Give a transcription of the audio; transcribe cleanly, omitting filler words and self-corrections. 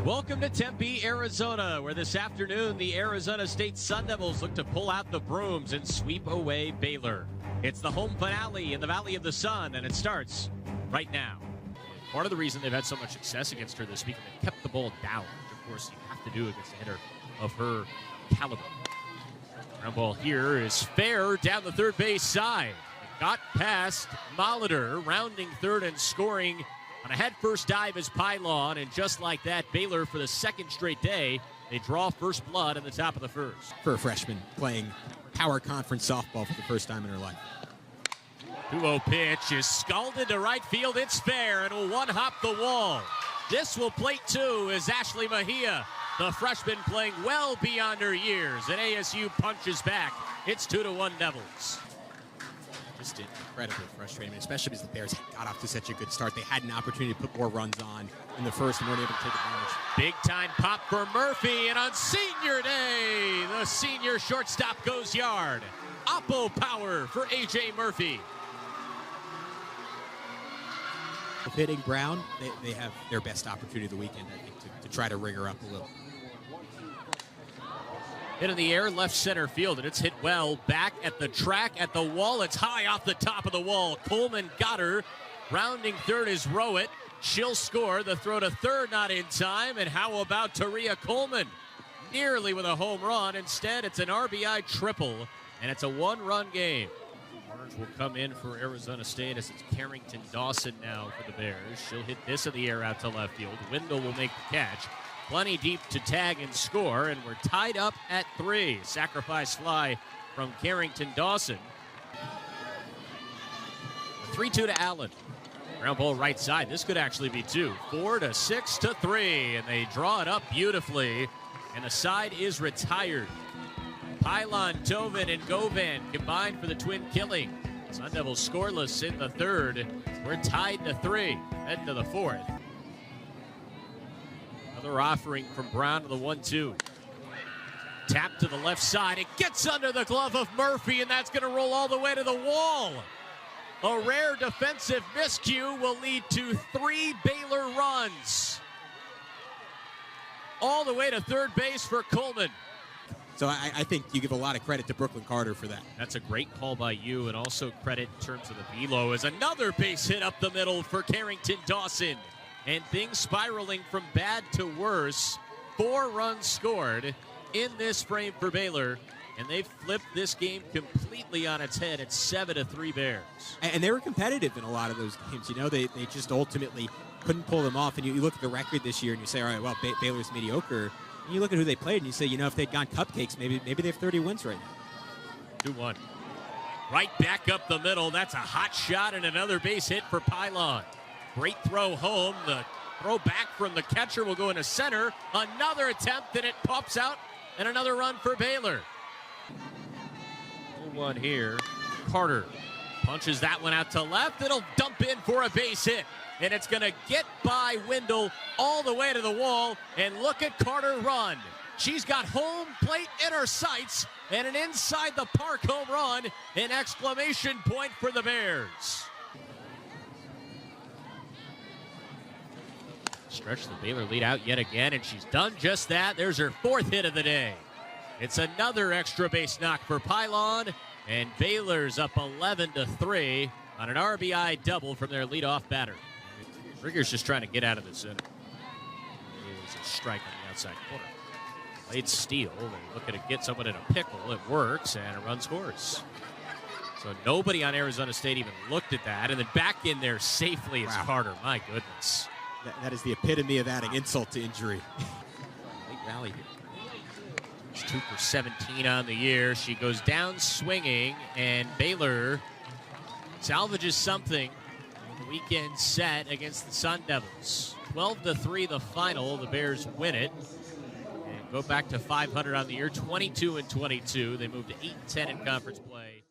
Welcome to Tempe, Arizona, where this afternoon the Arizona State Sun Devils look to pull out the brooms and sweep away Baylor. It's the home finale in the Valley of the Sun, and it starts right now. Part of the reason they've had so much success against her this week, they've kept the ball down, which of course you have to do against a hitter of her caliber. Ground ball here is fair down the third base side. It got past Molitor, rounding third and scoring on a head-first dive is Pylon, and just like that, Baylor, for the second straight day, they draw first blood in the top of the first. For a freshman playing Power Conference softball for the first time in her life. 2-0 pitch is scalded to right field. It's fair and will one-hop the wall. This will plate two as Ashley Mejia, the freshman, playing well beyond her years, and ASU punches back. It's 2-1 Devils. Just incredibly frustrating, especially because the Bears got off to such a good start. They had an opportunity to put more runs on in the first and weren't able to take advantage. Big time pop for Murphy, and on senior day, the senior shortstop goes yard. Oppo power for A.J. Murphy. Hitting Brown, they have their best opportunity of the weekend, I think, to try to ring her up a little. Hit in the air, left center field, and it's hit well. Back at the track, at the wall. It's high off the top of the wall. Coleman got her. Rounding third is Rowett. She'll score. The throw to third not in time. And how about Taria Coleman? Nearly with a home run. Instead, it's an RBI triple, and it's a one-run game. Orange will come in for Arizona State as it's Carrington Dawson now for the Bears. She'll hit this in the air out to left field. Wendell will make the catch. Plenty deep to tag and score, and we're tied up at 3. Sacrifice fly from Carrington Dawson. 3-2 to Allen. Ground ball right side. This could actually be 2. 4-6-3, and they draw it up beautifully, and the side is retired. Pylon, Tovin, and Govan combined for the twin killing. Sun Devils scoreless in the third. We're tied to 3. Heading to the fourth. Another offering from Brown to the 1-2. Tap to the left side. It gets under the glove of Murphy, and that's going to roll all the way to the wall. A rare defensive miscue will lead to 3 Baylor runs. All the way to third base for Coleman. So I think you give a lot of credit to Brooklyn Carter for that. That's a great call by you, and also credit in terms of the velo as another base hit up the middle for Carrington Dawson. And things spiraling from bad to worse. 4 runs scored in this frame for Baylor, and they've flipped this game completely on its head. It's 7-3 Bears. And they were competitive in a lot of those games. You know, they just ultimately couldn't pull them off. And you look at the record this year and you say, all right, well, Baylor's mediocre. And you look at who they played and you say, you know, if they'd gone cupcakes, maybe they have 30 wins right now. 2-1. Right back up the middle. That's a hot shot and another base hit for Pylon. Great throw home. The throw back from the catcher will go into center. Another attempt, and it pops out, and another run for Baylor. 1 here. Carter punches that one out to left. It'll dump in for a base hit, and it's going to get by Wendell all the way to the wall, and look at Carter run. She's got home plate in her sights, and an inside the park home run, an exclamation point for the Bears. Stretch the Baylor lead out yet again, and she's done just that. There's her 4th hit of the day. It's another extra base knock for Pylon, and Baylor's up 11-3 on an RBI double from their leadoff batter. Rigger's just trying to get out of the center. It was a strike on the outside corner. Late steal. They're looking to get someone in a pickle. It works, and a run scores. So nobody on Arizona State even looked at that, and then back in there safely is Carter. My goodness. That is the epitome of adding insult to injury. Late rally here. It's 2 for 17 on the year. She goes down swinging, and Baylor salvages something in the weekend set against the Sun Devils. 12-3 the final. The Bears win it and go back to 500 on the year. 22-22. They move to 8-10 in conference play.